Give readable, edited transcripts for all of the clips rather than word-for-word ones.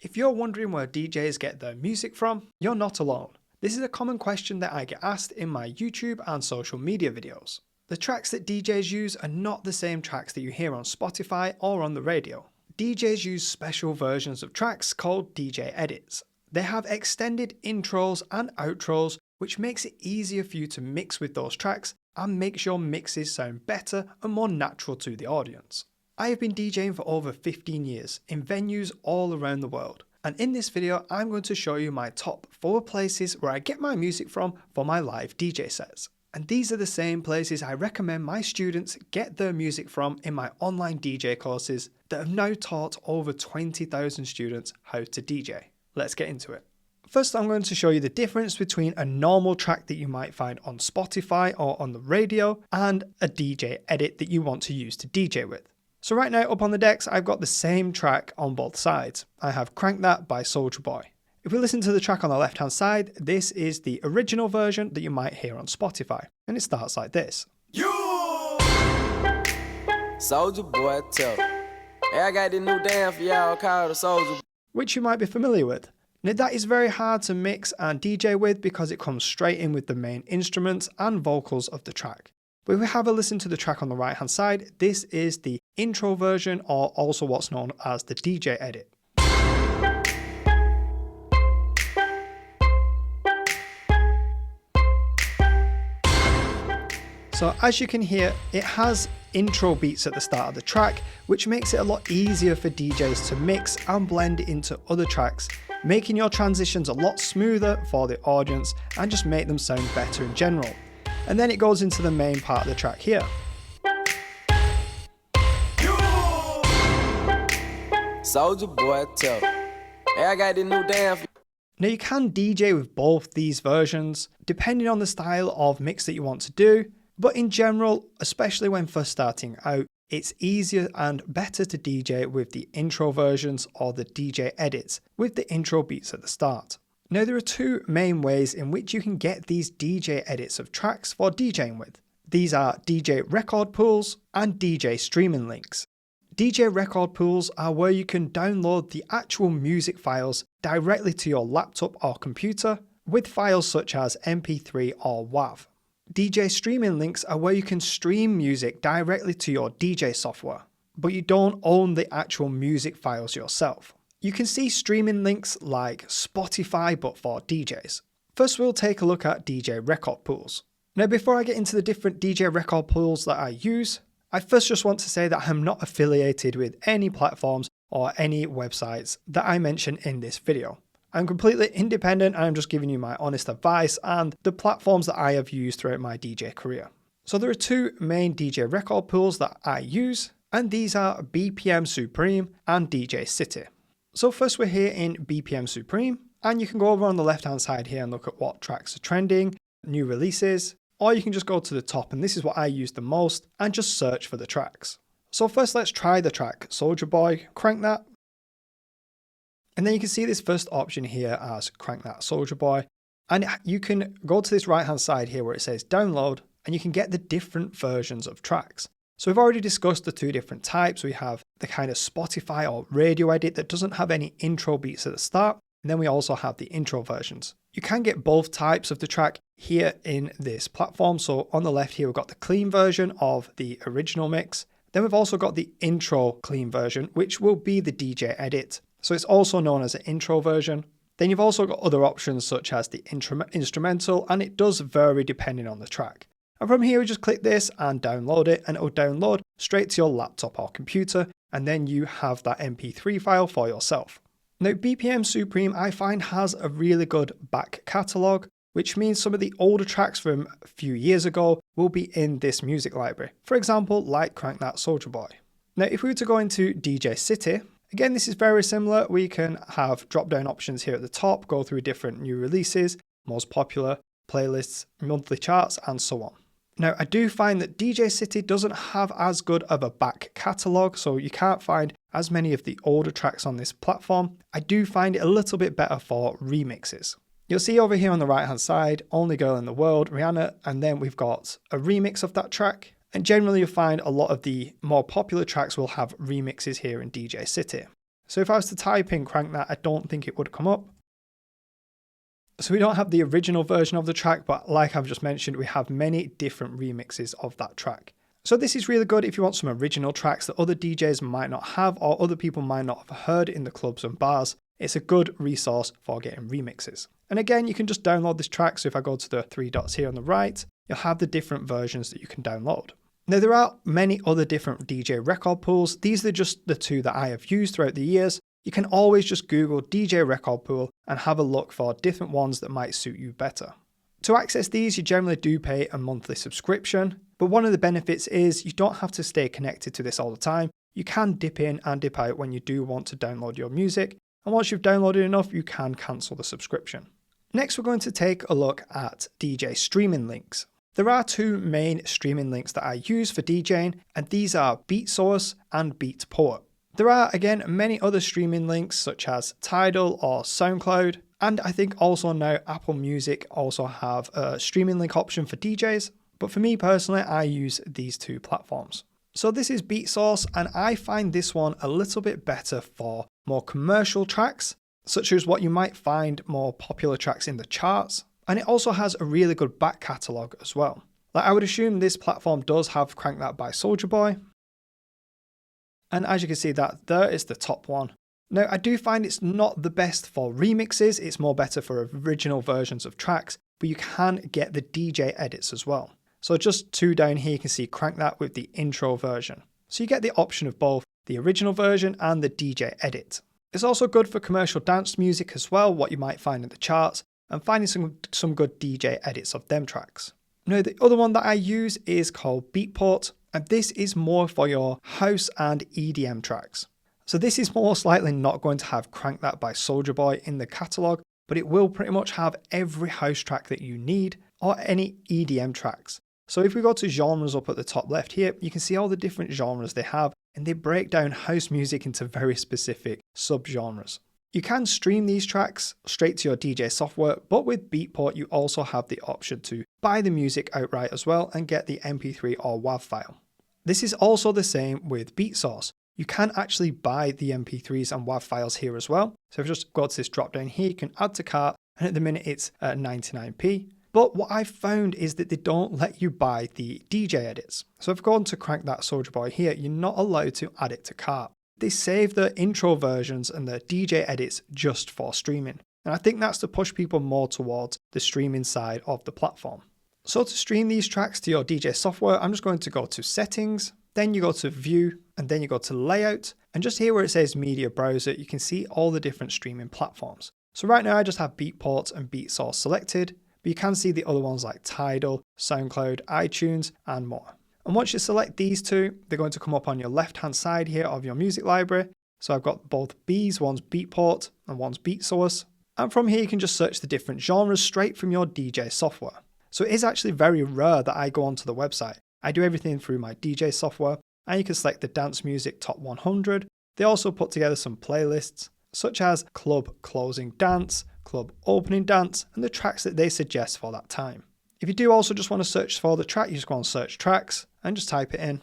If you're wondering where DJs get their music from, you're not alone. This is a common question that I get asked in my YouTube and social media videos. The tracks that DJs use are not the same tracks that you hear on Spotify or on the radio. DJs use special versions of tracks called DJ edits. They have extended intros and outros, which makes it easier for you to mix with those tracks and makes your mixes sound better and more natural to the audience. I have been DJing for over 15 years in venues all around the world, and in this video I'm going to show you my top 4 places where I get my music from for my live DJ sets. And these are the same places I recommend my students get their music from in my online DJ courses that have now taught over 20,000 students how to DJ. Let's get into it. First, I'm going to show you the difference between a normal track that you might find on Spotify or on the radio and a DJ edit that you want to use to DJ with. So right now up on the decks, I've got the same track on both sides. I have Crank That by Soulja Boy. If we listen to the track on the left hand side, this is the original version that you might hear on Spotify. And it starts like this. Soulja Boy, tell. Hey, I got this new dance for y'all called the Soulja. Which you might be familiar with. Now that is very hard to mix and DJ with because it comes straight in with the main instruments and vocals of the track. But if we have a listen to the track on the right hand side, this is the intro version, or also what's known as the DJ edit. So as you can hear, it has intro beats at the start of the track, which makes it a lot easier for DJs to mix and blend into other tracks, making your transitions a lot smoother for the audience and just make them sound better in general. And then it goes into the main part of the track here. Soulja Boy, tell. Hey, I got this new dance. Now you can DJ with both these versions, depending on the style of mix that you want to do. But in general, especially when first starting out, it's easier and better to DJ with the intro versions or the DJ edits with the intro beats at the start. Now there are 2 main ways in which you can get these DJ edits of tracks for DJing with. These are DJ record pools and DJ streaming links. DJ record pools are where you can download the actual music files directly to your laptop or computer with files such as MP3 or WAV. DJ streaming links are where you can stream music directly to your DJ software, but you don't own the actual music files yourself. You can see streaming links like Spotify but for DJs. First we'll take a look at DJ record pools. Now before I get into the different DJ record pools that I use, I first just want to say that I'm not affiliated with any platforms or any websites that I mention in this video. I'm completely independent and I'm just giving you my honest advice and the platforms that I have used throughout my DJ career. So there are 2 main DJ record pools that I use, and these are BPM Supreme and DJ City. So first we're here in BPM Supreme, and you can go over on the left hand side here and look at what tracks are trending, new releases, or you can just go to the top, and this is what I use the most, and just search for the tracks. So first let's try the track Soulja Boy, Crank That. And then you can see this first option here as Crank That Soulja Boy, and you can go to this right hand side here where it says download, and you can get the different versions of tracks. So we've already discussed the 2 different types. We have the kind of Spotify or radio edit that doesn't have any intro beats at the start, and then we also have the intro versions. You can get both types of the track here in this platform. So on the left here we've got the clean version of the original mix. Then we've also got the intro clean version, which will be the DJ edit. So it's also known as an intro version. Then you've also got other options such as the instrumental, and it does vary depending on the track. And from here we just click this and download it, and it will download straight to your laptop or computer, and then you have that MP3 file for yourself. Now BPM Supreme I find has a really good back catalogue, which means some of the older tracks from a few years ago will be in this music library. For example, like Crank That Soulja Boy. Now if we were to go into DJ City, again, this is very similar. We can have drop-down options here at the top, go through different new releases, most popular, playlists, monthly charts, and so on. Now, I do find that DJ City doesn't have as good of a back catalogue, so you can't find as many of the older tracks on this platform. I do find it a little bit better for remixes. You'll see over here on the right hand side, Only Girl in the World, Rihanna, and then we've got a remix of that track. And generally you'll find a lot of the more popular tracks will have remixes here in DJ City. So if I was to type in Crank That, I don't think it would come up. So we don't have the original version of the track, but like I've just mentioned, we have many different remixes of that track. So this is really good if you want some original tracks that other DJs might not have or other people might not have heard in the clubs and bars. It's a good resource for getting remixes. And again, you can just download this track. So if I go to the three dots here on the right, you'll have the different versions that you can download. Now there are many other different DJ record pools. These are just the two that I have used throughout the years. You can always just Google DJ record pool and have a look for different ones that might suit you better. To access these, you generally do pay a monthly subscription, but one of the benefits is you don't have to stay connected to this all the time. You can dip in and dip out when you do want to download your music, and once you've downloaded enough, you can cancel the subscription. Next, we're going to take a look at DJ streaming links. There are two main streaming links that I use for DJing, and these are BeatSource and Beatport. There are, again, many other streaming links such as Tidal or SoundCloud, and I think also now Apple Music also have a streaming link option for DJs, but for me personally, I use these two platforms. So this is BeatSource, and I find this one a little bit better for more commercial tracks, such as what you might find more popular tracks in the charts, and it also has a really good back catalogue as well. Like I would assume this platform does have Crank That by Soulja Boy, and as you can see that there is the top one. Now I do find it's not the best for remixes, it's more better for original versions of tracks, but you can get the DJ edits as well. So just two down here you can see Crank That with the intro version. So you get the option of both the original version and the DJ edit. It's also good for commercial dance music as well, what you might find in the charts, and finding some good DJ edits of them tracks. Now the other one that I use is called Beatport, and this is more for your house and EDM tracks. So this is most likely not going to have Crank That by Soulja Boy in the catalogue, but it will pretty much have every house track that you need or any EDM tracks. So if we go to genres up at the top left here, you can see all the different genres they have, and they break down house music into very specific subgenres. You can stream these tracks straight to your DJ software, but with Beatport you also have the option to buy the music outright as well and get the MP3 or WAV file. This is also the same with BeatSource. You can actually buy the MP3s and WAV files here as well. So if you just go to this drop down here, you can add to cart, and at the minute it's at 99p. But what I've found is that they don't let you buy the DJ edits. So if I go on to Crank That Soulja Boy here, you're not allowed to add it to cart. They save the intro versions and the DJ edits just for streaming. And I think that's to push people more towards the streaming side of the platform. So to stream these tracks to your DJ software, I'm just going to go to Settings, then you go to View, and then you go to Layout. And just here where it says Media Browser, you can see all the different streaming platforms. So right now I just have Beatport and BeatSource selected, but you can see the other ones like Tidal, SoundCloud, iTunes, and more. And once you select these two, they're going to come up on your left-hand side here of your music library. So I've got both B's, one's Beatport and one's BeatSource. And from here you can just search the different genres straight from your DJ software. So it is actually very rare that I go onto the website. I do everything through my DJ software, and you can select the dance music top 100. They also put together some playlists, such as Club Closing Dance, Club Opening Dance, and the tracks that they suggest for that time. If you do also just want to search for the track, you just go on Search Tracks and just type it in.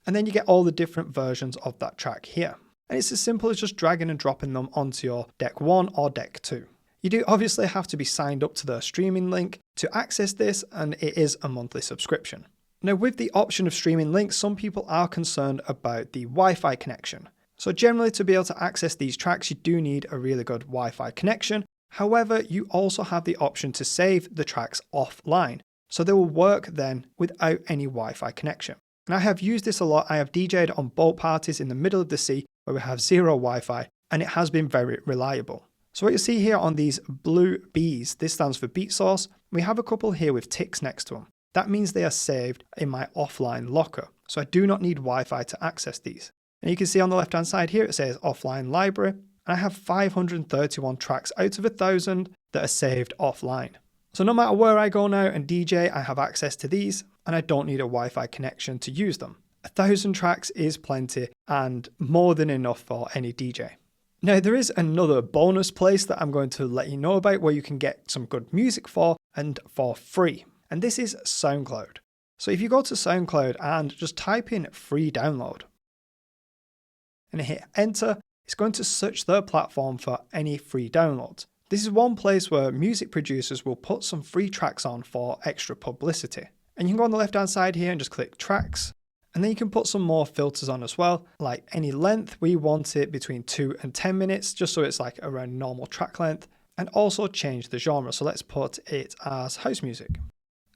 And then you get all the different versions of that track here. And it's as simple as just dragging and dropping them onto your Deck 1 or Deck 2. You do obviously have to be signed up to the streaming link to access this, and it is a monthly subscription. Now with the option of streaming links, some people are concerned about the Wi-Fi connection. So generally to be able to access these tracks, you do need a really good Wi-Fi connection. However, you also have the option to save the tracks offline. So they will work then without any Wi-Fi connection. And I have used this a lot. I have DJed on boat parties in the middle of the sea where we have zero Wi-Fi, and it has been very reliable. So what you see here on these blue B's, this stands for BeatSource. We have a couple here with ticks next to them. That means they are saved in my offline locker. So I do not need Wi-Fi to access these. And you can see on the left-hand side here, it says offline library. And I have 531 tracks out of 1,000 that are saved offline. So no matter where I go now and DJ, I have access to these, and I don't need a Wi-Fi connection to use them. 1,000 tracks is plenty and more than enough for any DJ. Now there is another bonus place that I'm going to let you know about where you can get some good music for and for free. And this is SoundCloud. So if you go to SoundCloud and just type in free download, and hit enter, it's going to search their platform for any free downloads. This is one place where music producers will put some free tracks on for extra publicity. And you can go on the left hand side here and just click tracks. And then you can put some more filters on as well, like any length. We want it between 2 and 10 minutes, just so it's like around normal track length. And also change the genre. So let's put it as house music.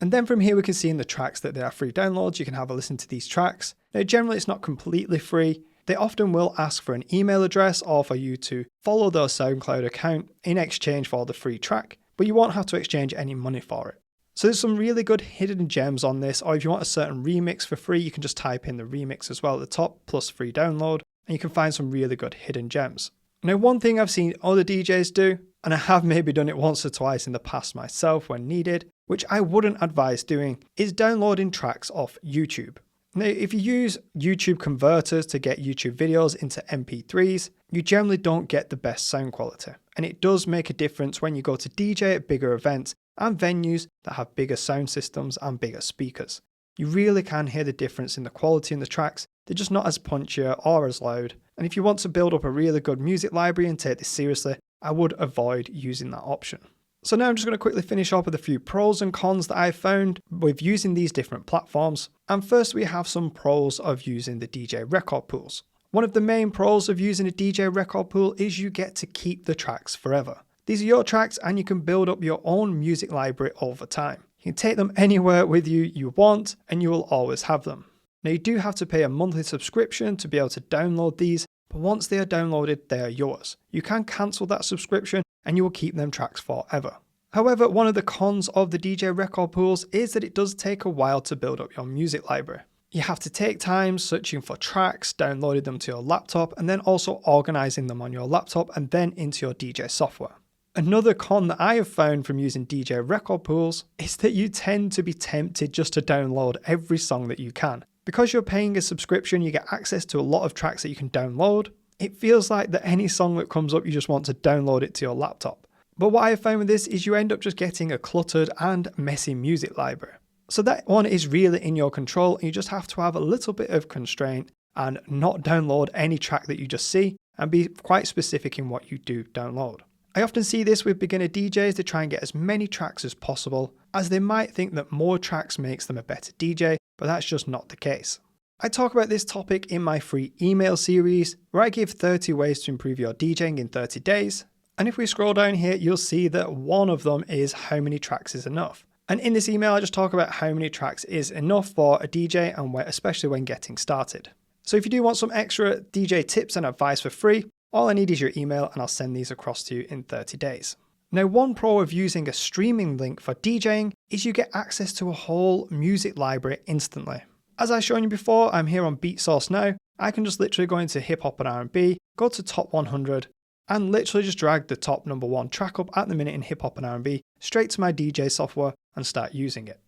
And then from here we can see in the tracks that they are free downloads. You can have a listen to these tracks. Now generally it's not completely free. They often will ask for an email address or for you to follow their SoundCloud account in exchange for the free track, but you won't have to exchange any money for it. So there's some really good hidden gems on this, or if you want a certain remix for free, you can just type in the remix as well at the top, plus free download, and you can find some really good hidden gems. Now one thing I've seen other DJs do, and I have maybe done it once or twice in the past myself when needed, which I wouldn't advise doing, is downloading tracks off YouTube. Now, if you use YouTube converters to get YouTube videos into MP3s, you generally don't get the best sound quality. And it does make a difference when you go to DJ at bigger events and venues that have bigger sound systems and bigger speakers. You really can hear the difference in the quality in the tracks. They're just not as punchier or as loud. And if you want to build up a really good music library and take this seriously, I would avoid using that option. So now I'm just going to quickly finish up with a few pros and cons that I've found with using these different platforms. And first we have some pros of using the DJ record pools. One of the main pros of using a DJ record pool is you get to keep the tracks forever. These are your tracks and you can build up your own music library over time. You can take them anywhere with you want and you will always have them. Now you do have to pay a monthly subscription to be able to download these, but once they are downloaded, they are yours. You can cancel that subscription and you will keep them tracks forever. However, one of the cons of the DJ record pools is that it does take a while to build up your music library. You have to take time searching for tracks, downloading them to your laptop, and then also organizing them on your laptop and then into your DJ software. Another con that I have found from using DJ record pools is that you tend to be tempted just to download every song that you can. Because you're paying a subscription, you get access to a lot of tracks that you can download. It feels like that any song that comes up, you just want to download it to your laptop. But what I have found with this is you end up just getting a cluttered and messy music library. So that one is really in your control, and you just have to have a little bit of constraint and not download any track that you just see and be quite specific in what you do download. I often see this with beginner DJs. They try and get as many tracks as possible, as they might think that more tracks makes them a better DJ, but that's just not the case. I talk about this topic in my free email series, where I give 30 ways to improve your DJing in 30 days. And if we scroll down here, you'll see that one of them is how many tracks is enough. And in this email, I just talk about how many tracks is enough for a DJ, and especially when getting started. So if you do want some extra DJ tips and advice for free, all I need is your email and I'll send these across to you in 30 days. Now, one pro of using a streaming link for DJing is you get access to a whole music library instantly. As I've shown you before, I'm here on BeatSource now. I can just literally go into hip hop and R&B, go to top 100, and literally just drag the top number 1 track up at the minute in hip hop and R&B straight to my DJ software and start using it.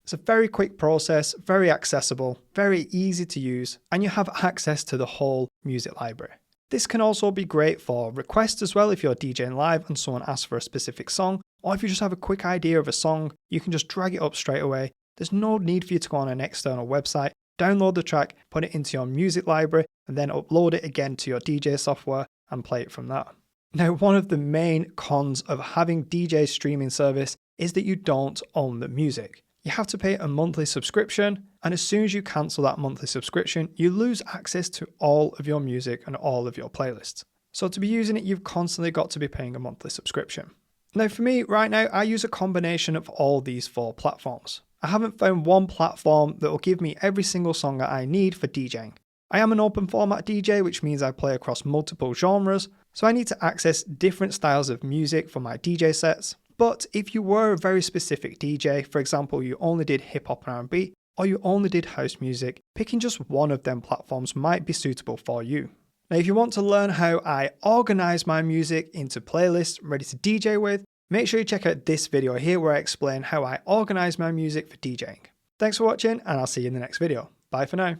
It's a very quick process, very accessible, very easy to use, and you have access to the whole music library. This can also be great for requests as well if you're DJing live and someone asks for a specific song, or if you just have a quick idea of a song, you can just drag it up straight away. There's no need for you to go on an external website, download the track, put it into your music library, and then upload it again to your DJ software and play it from that. Now, one of the main cons of having DJ streaming service is that you don't own the music. You have to pay a monthly subscription, and as soon as you cancel that monthly subscription, you lose access to all of your music and all of your playlists. So to be using it, you've constantly got to be paying a monthly subscription. Now for me, right now, I use a combination of all these 4 platforms. I haven't found one platform that will give me every single song that I need for DJing. I am an open format DJ, which means I play across multiple genres, so I need to access different styles of music for my DJ sets. But if you were a very specific DJ, for example, you only did hip hop and R&B, or you only did house music, picking just one of them platforms might be suitable for you. Now, if you want to learn how I organize my music into playlists ready to DJ with, make sure you check out this video here where I explain how I organize my music for DJing. Thanks for watching, and I'll see you in the next video. Bye for now.